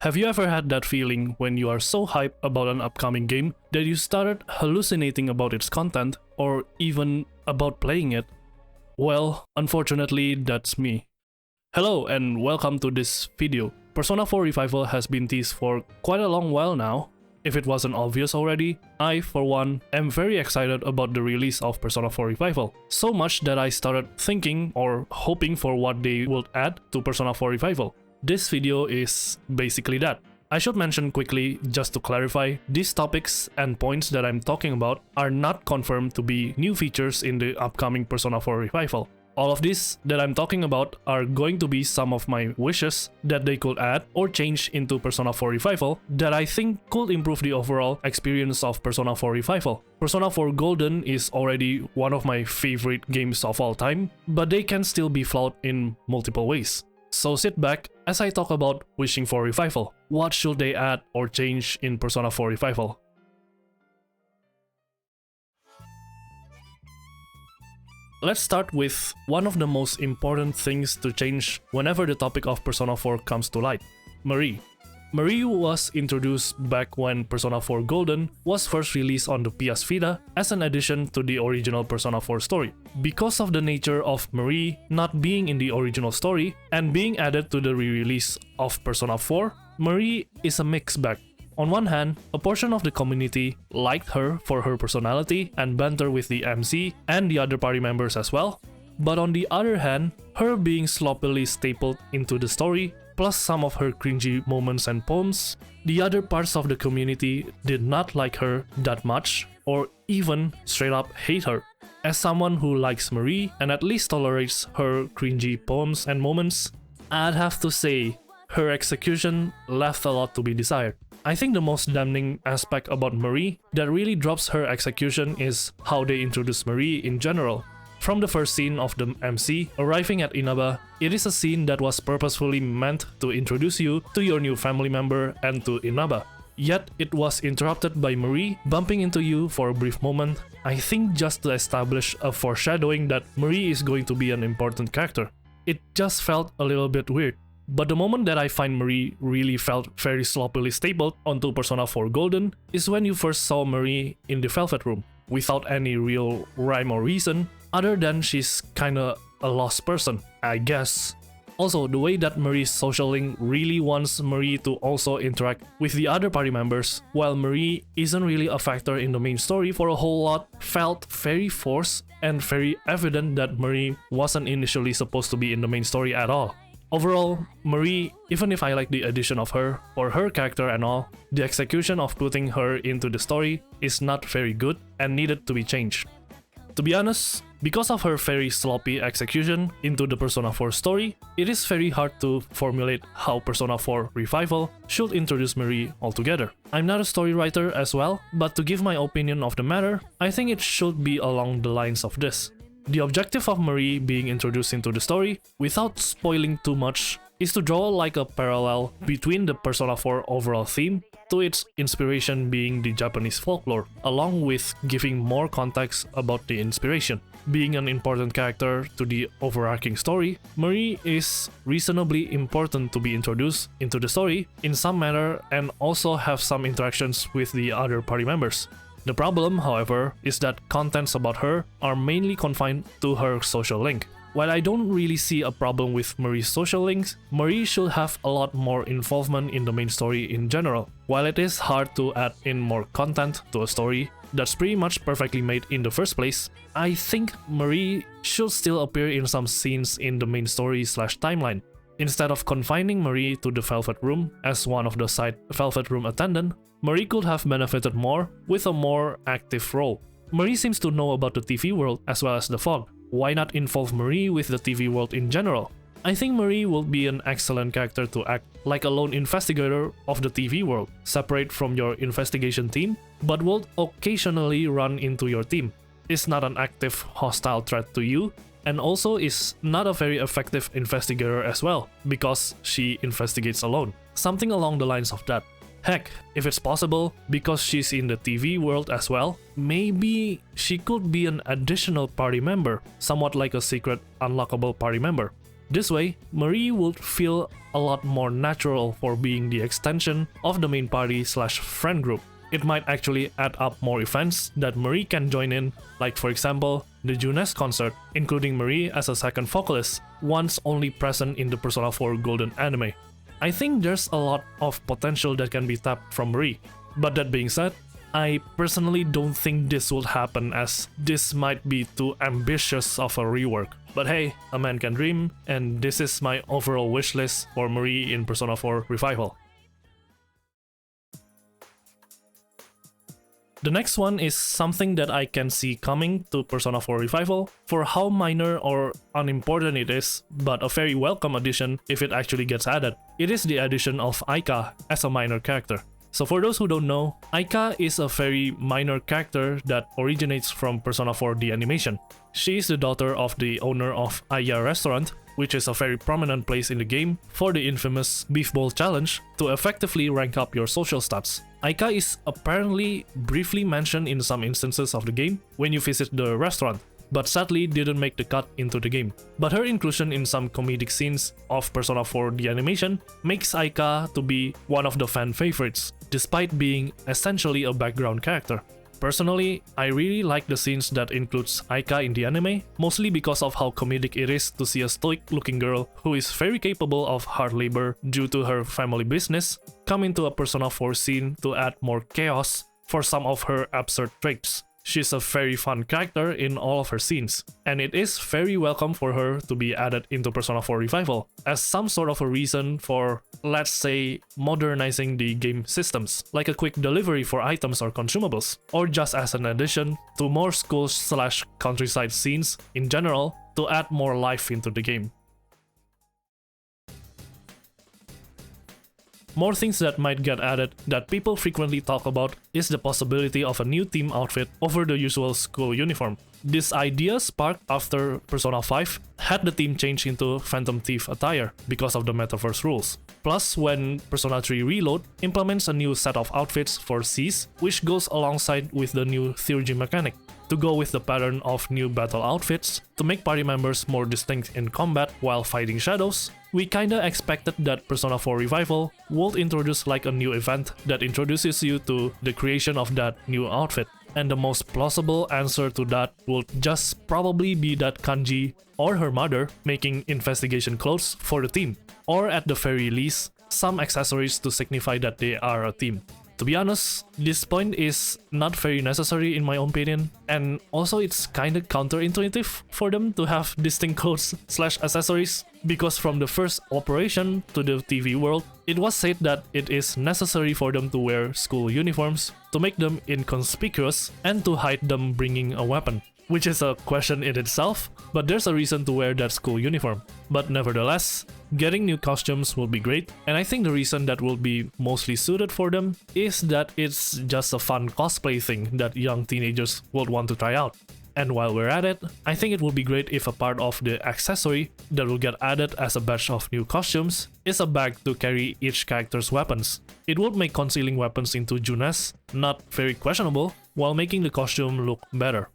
Have you ever had that feeling when you are so hyped about an upcoming game that you started hallucinating about its content or even about playing it? Well, unfortunately, that's me. Hello and welcome to this video. Persona 4 Revival has been teased for quite a long while now. If it wasn't obvious already, I, for one, am very excited about the release of Persona 4 Revival. So much that I started thinking or hoping for what they would add to Persona 4 Revival. This video is basically that. I should mention quickly, just to clarify, these topics and points that I'm talking about are not confirmed to be new features in the upcoming Persona 4 Revival. All of these that I'm talking about are going to be some of my wishes that they could add or change into Persona 4 Revival that I think could improve the overall experience of Persona 4 Revival. Persona 4 Golden is already one of my favorite games of all time, but they can still be flawed in multiple ways. So sit back as I talk about wishing for Revival. What should they add or change in Persona 4 Revival? Let's start with one of the most important things to change whenever the topic of Persona 4 comes to light: Marie. Marie was introduced back when Persona 4 Golden was first released on the PS Vita as an addition to the original Persona 4 story. Because of the nature of Marie not being in the original story and being added to the re-release of Persona 4, Marie is a mixed bag. On one hand, a portion of the community liked her for her personality and banter with the MC and the other party members as well, but on the other hand, her being sloppily stapled into the story, plus some of her cringy moments and poems, the other parts of the community did not like her that much or even straight up hate her. As someone who likes Marie and at least tolerates her cringy poems and moments, I'd have to say her execution left a lot to be desired. I think the most damning aspect about Marie that really drops her execution is how they introduce Marie in general. From the first scene of the MC arriving at Inaba, it is a scene that was purposefully meant to introduce you to your new family member and to Inaba. Yet it was interrupted by Marie bumping into you for a brief moment, I think just to establish a foreshadowing that Marie is going to be an important character. It just felt a little bit weird. But the moment that I find Marie really felt very sloppily stapled onto Persona 4 Golden is when you first saw Marie in the Velvet Room, without any real rhyme or reason, other than she's kinda a lost person, I guess. Also, the way that Marie's social link really wants Marie to also interact with the other party members, while Marie isn't really a factor in the main story for a whole lot, felt very forced and very evident that Marie wasn't initially supposed to be in the main story at all. Overall, Marie, even if I like the addition of her or her character and all, the execution of putting her into the story is not very good and needed to be changed. To be honest, because of her very sloppy execution into the Persona 4 story, it is very hard to formulate how Persona 4 Revival should introduce Marie altogether. I'm not a story writer as well, but to give my opinion of the matter, I think it should be along the lines of this. The objective of Marie being introduced into the story, without spoiling too much, is to draw like a parallel between the Persona 4 overall theme to its inspiration being the Japanese folklore, along with giving more context about the inspiration. Being an important character to the overarching story, Marie is reasonably important to be introduced into the story in some manner and also have some interactions with the other party members. The problem, however, is that contents about her are mainly confined to her social link. While I don't really see a problem with Marie's social links, Marie should have a lot more involvement in the main story in general. While it is hard to add in more content to a story that's pretty much perfectly made in the first place, I think Marie should still appear in some scenes in the main story/timeline. Instead of confining Marie to the Velvet Room as one of the side Velvet Room attendant, Marie could have benefited more with a more active role. Marie seems to know about the TV world as well as the fog. Why not involve Marie with the TV world in general? I think Marie will be an excellent character to act like a lone investigator of the TV world, separate from your investigation team, but will occasionally run into your team. Is not an active hostile threat to you, and also is not a very effective investigator as well, because she investigates alone. Something along the lines of that. Heck, if it's possible, because she's in the TV world as well, maybe she could be an additional party member, somewhat like a secret unlockable party member. This way, Marie would feel a lot more natural for being the extension of the main party slash friend group. It might actually add up more events that Marie can join in, like for example, the Junes concert, including Marie as a second vocalist, once only present in the Persona 4 Golden anime. I think there's a lot of potential that can be tapped from Marie. But that being said, I personally don't think this will happen, as this might be too ambitious of a rework. But hey, a man can dream, and this is my overall wishlist for Marie in Persona 4 Revival. The next one is something that I can see coming to Persona 4 Revival for how minor or unimportant it is, but a very welcome addition if it actually gets added. It is the addition of Aika as a minor character. So for those who don't know, Aika is a very minor character that originates from Persona 4 the animation. She is the daughter of the owner of Aya Restaurant, which is a very prominent place in the game for the infamous Beef Bowl challenge to effectively rank up your social stats. Aika is apparently briefly mentioned in some instances of the game when you visit the restaurant, but sadly didn't make the cut into the game. But her inclusion in some comedic scenes of Persona 4 the animation makes Aika to be one of the fan favorites, despite being essentially a background character. Personally, I really like the scenes that includes Aika in the anime, mostly because of how comedic it is to see a stoic-looking girl who is very capable of hard labor due to her family business come into a Persona 4 scene to add more chaos for some of her absurd traits. She's a very fun character in all of her scenes, and it is very welcome for her to be added into Persona 4 Revival as some sort of a reason for, let's say, modernizing the game systems, like a quick delivery for items or consumables, or just as an addition to more schools slash countryside scenes in general to add more life into the game. More things that might get added that people frequently talk about is the possibility of a new team outfit over the usual school uniform. This idea sparked after Persona 5 had the team change into Phantom Thief attire because of the Metaverse rules. Plus, when Persona 3 Reload implements a new set of outfits for Cs, which goes alongside with the new Theurgy mechanic, to go with the pattern of new battle outfits to make party members more distinct in combat while fighting shadows. We kinda expected that Persona 4 Revival would introduce like a new event that introduces you to the creation of that new outfit. And the most plausible answer to that would just probably be that Kanji or her mother making investigation clothes for the team, or at the very least, some accessories to signify that they are a team. To be honest, this point is not very necessary in my own opinion, and also it's kinda counterintuitive for them to have distinct clothes slash accessories, because from the first operation to the TV world, it was said that it is necessary for them to wear school uniforms to make them inconspicuous and to hide them bringing a weapon. Which is a question in itself, but there's a reason to wear that school uniform. But nevertheless, getting new costumes will be great, and I think the reason that will be mostly suited for them is that it's just a fun cosplay thing that young teenagers would want to try out. And while we're at it, I think it would be great if a part of the accessory that will get added as a batch of new costumes is a bag to carry each character's weapons. It would make concealing weapons into Junes not very questionable, while making the costume look better.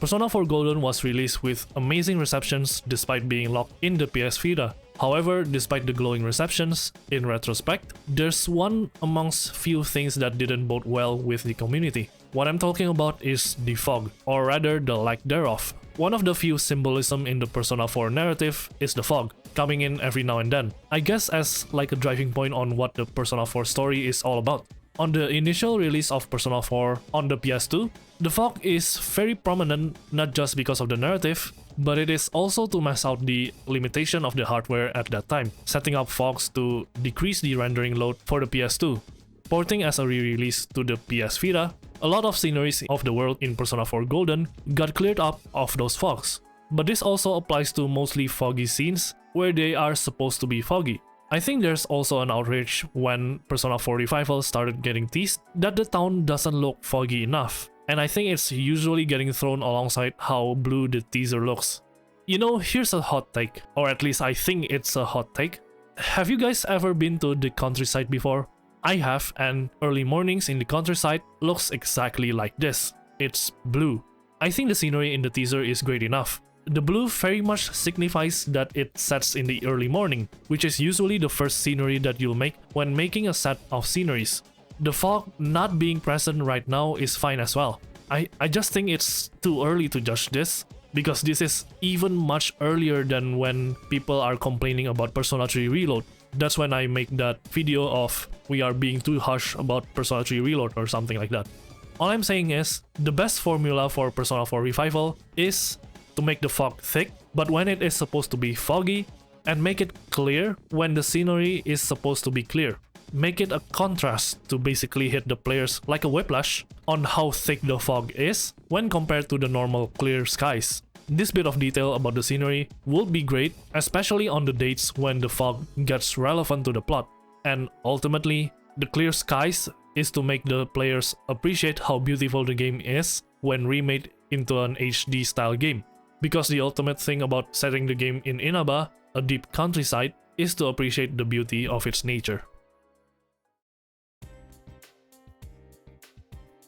Persona 4 Golden was released with amazing receptions despite being locked in the PS Vita. However, despite the glowing receptions, in retrospect, there's one amongst few things that didn't bode well with the community. What I'm talking about is the fog, or rather the lack thereof. One of the few symbolism in the Persona 4 narrative is the fog, coming in every now and then. I guess as like a driving point on what the Persona 4 story is all about. On the initial release of Persona 4 on the PS2, the fog is very prominent not just because of the narrative, but it is also to mask out the limitation of the hardware at that time, setting up fogs to decrease the rendering load for the PS2. Porting as a re-release to the PS Vita, a lot of sceneries of the world in Persona 4 Golden got cleared up of those fogs. But this also applies to mostly foggy scenes where they are supposed to be foggy. I think there's also an outrage when Persona 4 Revival started getting teased that the town doesn't look foggy enough, and I think it's usually getting thrown alongside how blue the teaser looks. You know, here's a hot take, or at least I think it's a hot take. Have you guys ever been to the countryside before? I have, and early mornings in the countryside looks exactly like this. It's blue. I think the scenery in the teaser is great enough. The blue very much signifies that it sets in the early morning, which is usually the first scenery that you'll make when making a set of sceneries. The fog not being present right now is fine as well. I just think it's too early to judge this, because this is even much earlier than when people are complaining about Persona 3 Reload. That's when I make that video of we are being too harsh about Persona 3 Reload or something like that. All I'm saying is, the best formula for Persona 4 Revival is to make the fog thick, but when it is supposed to be foggy, and make it clear when the scenery is supposed to be clear. Make it a contrast to basically hit the players like a whiplash on how thick the fog is when compared to the normal clear skies. This bit of detail about the scenery would be great, especially on the dates when the fog gets relevant to the plot. And ultimately, the clear skies is to make the players appreciate how beautiful the game is when remade into an HD style game. Because the ultimate thing about setting the game in Inaba, a deep countryside, is to appreciate the beauty of its nature.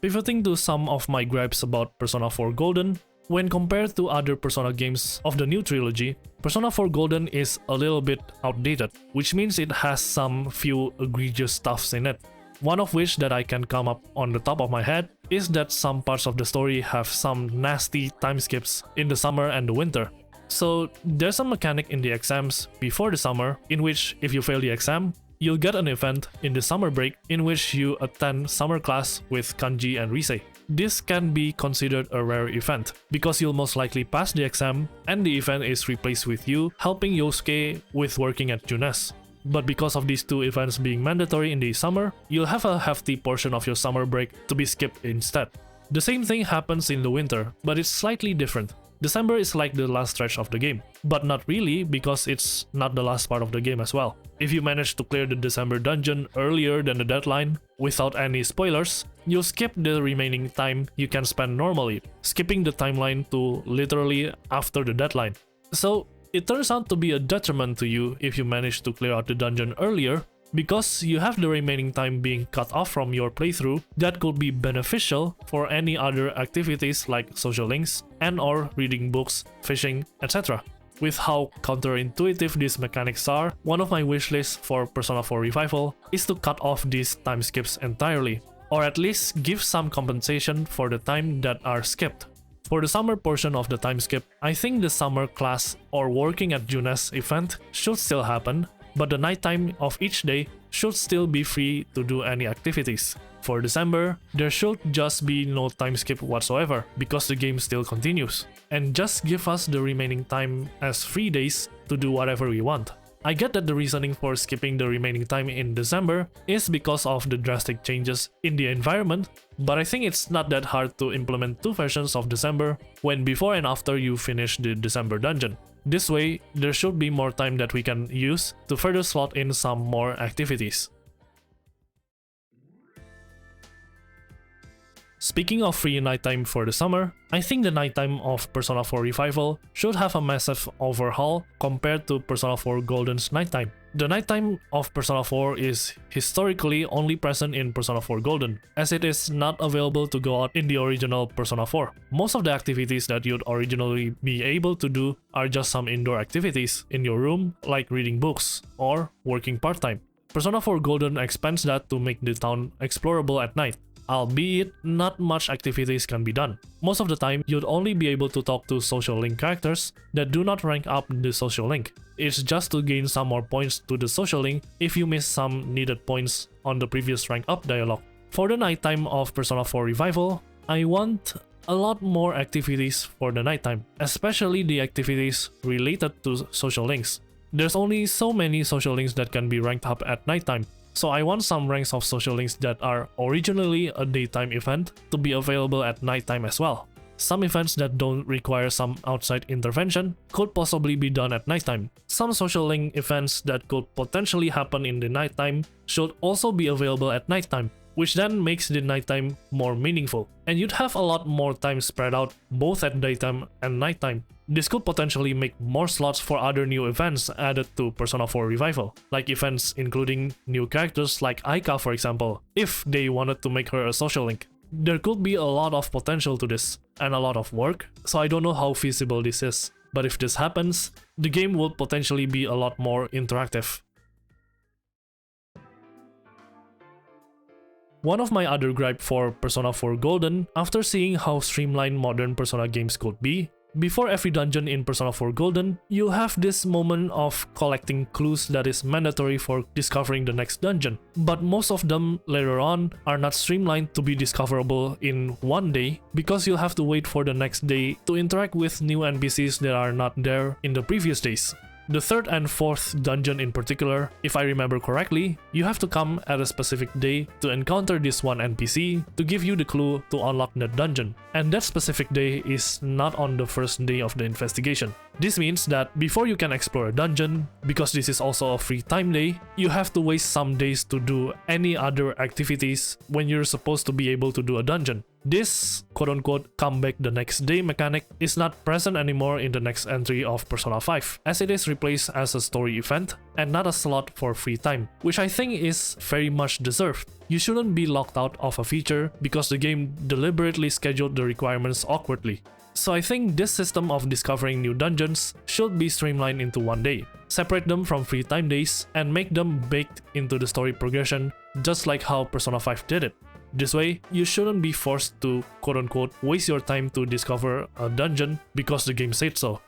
Pivoting to some of my gripes about Persona 4 Golden, when compared to other Persona games of the new trilogy, Persona 4 Golden is a little bit outdated, which means it has some few egregious stuffs in it. One of which that I can come up on the top of my head is that some parts of the story have some nasty time skips in the summer and the winter. So there's a mechanic in the exams before the summer in which if you fail the exam, you'll get an event in the summer break in which you attend summer class with Kanji and Rise. This can be considered a rare event, because you'll most likely pass the exam and the event is replaced with you helping Yosuke with working at Junes. But because of these two events being mandatory in the summer, you'll have a hefty portion of your summer break to be skipped instead. The same thing happens in the winter, but it's slightly different. December is like the last stretch of the game, but not really because it's not the last part of the game as well. If you manage to clear the December dungeon earlier than the deadline, without any spoilers, you'll skip the remaining time you can spend normally, skipping the timeline to literally after the deadline. So it turns out to be a detriment to you if you manage to clear out the dungeon earlier, because you have the remaining time being cut off from your playthrough that could be beneficial for any other activities like social links and or reading books, fishing, etc. With how counterintuitive these mechanics are, one of my wishlists for Persona 4 Revival is to cut off these time skips entirely, or at least give some compensation for the time that are skipped. For the summer portion of the time skip, I think the summer class or working at Junes event should still happen, but the nighttime of each day should still be free to do any activities. For December, there should just be no time skip whatsoever, because the game still continues, and just give us the remaining time as free days to do whatever we want. I get that the reasoning for skipping the remaining time in December is because of the drastic changes in the environment, but I think it's not that hard to implement two versions of December when before and after you finish the December dungeon. This way, there should be more time that we can use to further slot in some more activities. Speaking of free nighttime for the summer, I think the nighttime of Persona 4 Revival should have a massive overhaul compared to Persona 4 Golden's nighttime. The nighttime of Persona 4 is historically only present in Persona 4 Golden, as it is not available to go out in the original Persona 4. Most of the activities that you'd originally be able to do are just some indoor activities in your room, like reading books or working part-time. Persona 4 Golden expands that to make the town explorable at night. Albeit, not much activities can be done. Most of the time, you'd only be able to talk to social link characters that do not rank up the social link. It's just to gain some more points to the social link if you miss some needed points on the previous rank up dialogue. For the nighttime of Persona 4 Revival, I want a lot more activities for the nighttime, especially the activities related to social links. There's only so many social links that can be ranked up at nighttime. So I want some ranks of social links that are originally a daytime event to be available at nighttime as well. Some events that don't require some outside intervention could possibly be done at nighttime. Some social link events that could potentially happen in the nighttime should also be available at nighttime, which then makes the nighttime more meaningful. And you'd have a lot more time spread out both at daytime and nighttime. This could potentially make more slots for other new events added to Persona 4 Revival, like events including new characters like Aika for example, if they wanted to make her a social link. There could be a lot of potential to this, and a lot of work, so I don't know how feasible this is. But if this happens, the game will potentially be a lot more interactive. One of my other gripe for Persona 4 Golden, after seeing how streamlined modern Persona games could be, before every dungeon in Persona 4 Golden, you have this moment of collecting clues that is mandatory for discovering the next dungeon. But most of them later on are not streamlined to be discoverable in one day, because you'll have to wait for the next day to interact with new NPCs that are not there in the previous days. The third and fourth dungeon in particular, if I remember correctly, you have to come at a specific day to encounter this one NPC to give you the clue to unlock that dungeon. And that specific day is not on the first day of the investigation. This means that before you can explore a dungeon, because this is also a free time day, you have to waste some days to do any other activities when you're supposed to be able to do a dungeon. This quote-unquote come back the next day mechanic is not present anymore in the next entry of Persona 5, as it is replaced as a story event and not a slot for free time, which I think is very much deserved. You shouldn't be locked out of a feature because the game deliberately scheduled the requirements awkwardly. So I think this system of discovering new dungeons should be streamlined into one day. Separate them from free time days and make them baked into the story progression, just like how Persona 5 did it. This way, you shouldn't be forced to quote-unquote waste your time to discover a dungeon because the game said so.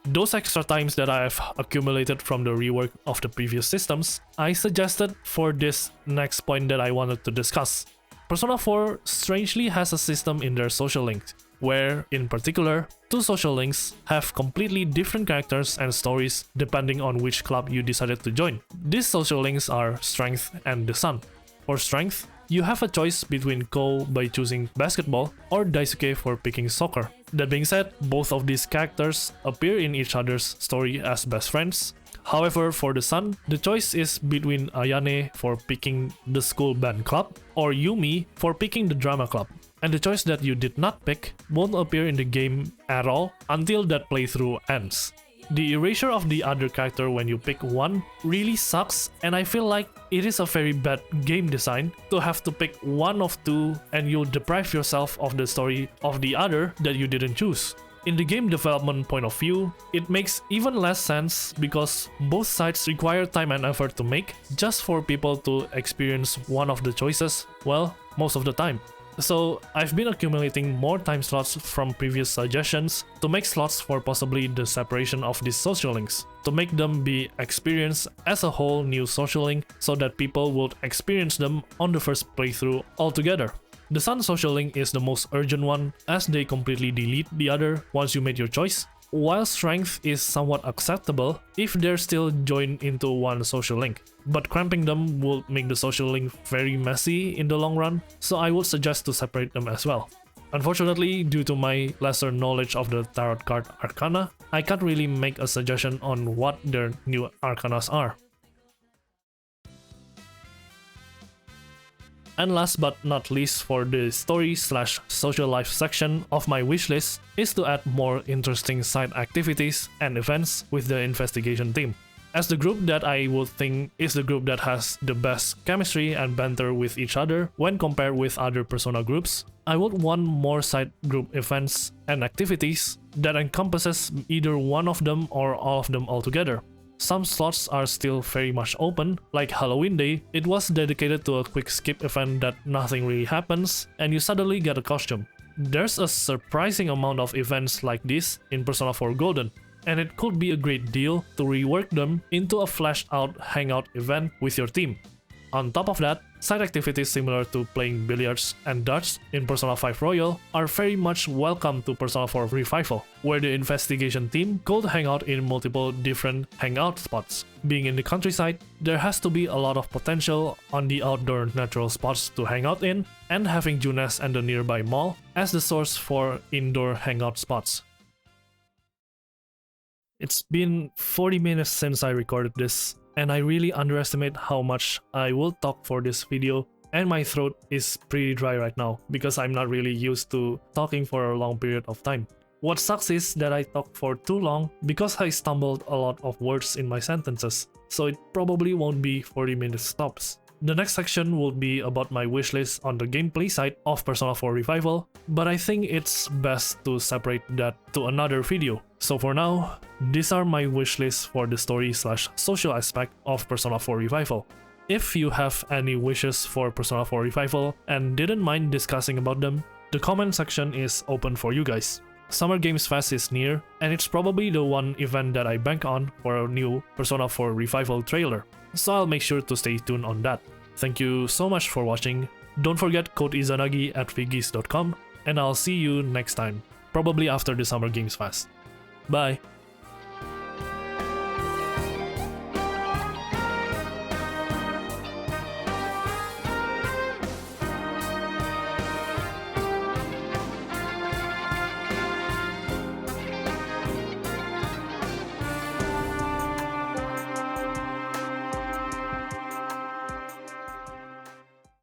Those extra times that I have accumulated from the rework of the previous systems, I suggested for this next point that I wanted to discuss. Persona 4 strangely has a system in their social links, where, in particular, two social links have completely different characters and stories depending on which club you decided to join. These social links are Strength and the Sun. For Strength, you have a choice between Ko by choosing basketball or Daisuke for picking soccer. That being said, both of these characters appear in each other's story as best friends. However, for the Sun, the choice is between Ayane for picking the school band club or Yumi for picking the drama club. And the choice that you did not pick won't appear in the game at all until that playthrough ends. The erasure of the other character when you pick one really sucks, and I feel like it is a very bad game design to have to pick one of two and you'll deprive yourself of the story of the other that you didn't choose. In the game development point of view, it makes even less sense because both sides require time and effort to make just for people to experience one of the choices, well, most of the time. So I've been accumulating more time slots from previous suggestions to make slots for possibly the separation of these social links, to make them be experienced as a whole new social link so that people would experience them on the first playthrough altogether. The Sun social link is the most urgent one as they completely delete the other once you made your choice, while Strength is somewhat acceptable if they're still joined into one social link. But cramping them will make the social link very messy in the long run, so I would suggest to separate them as well. Unfortunately, due to my lesser knowledge of the tarot card arcana, I can't really make a suggestion on what their new arcanas are. And last but not least for the story/social life section of my wishlist is to add more interesting side activities and events with the investigation team. As the group that I would think is the group that has the best chemistry and banter with each other when compared with other Persona groups, I would want more side group events and activities that encompasses either one of them or all of them altogether. Some slots are still very much open, like Halloween Day. It was dedicated to a quick skip event that nothing really happens and you suddenly get a costume. There's a surprising amount of events like this in Persona 4 Golden, and it could be a great deal to rework them into a fleshed out hangout event with your team. On top of that, side activities similar to playing billiards and darts in Persona 5 Royal are very much welcome to Persona 4 Revival, where the investigation team could hang out in multiple different hangout spots. Being in the countryside, there has to be a lot of potential on the outdoor natural spots to hang out in, and having Junes and the nearby mall as the source for indoor hangout spots. It's been 40 minutes since I recorded this, and I really underestimate how much I will talk for this video, and my throat is pretty dry right now because I'm not really used to talking for a long period of time. What sucks is that I talk for too long because I stumbled a lot of words in my sentences, so it probably won't be 40 minutes tops. The next section will be about my wishlist on the gameplay side of Persona 4 Revival, but I think it's best to separate that to another video. So for now, these are my wishlists for the story/social aspect of Persona 4 Revival. If you have any wishes for Persona 4 Revival and didn't mind discussing about them, the comment section is open for you guys. Summer Games Fest is near, and it's probably the one event that I bank on for a new Persona 4 Revival trailer, so I'll make sure to stay tuned on that. Thank you so much for watching. Don't forget code Izanagi at figis.com, and I'll see you next time, probably after the Summer Games Fest. Bye!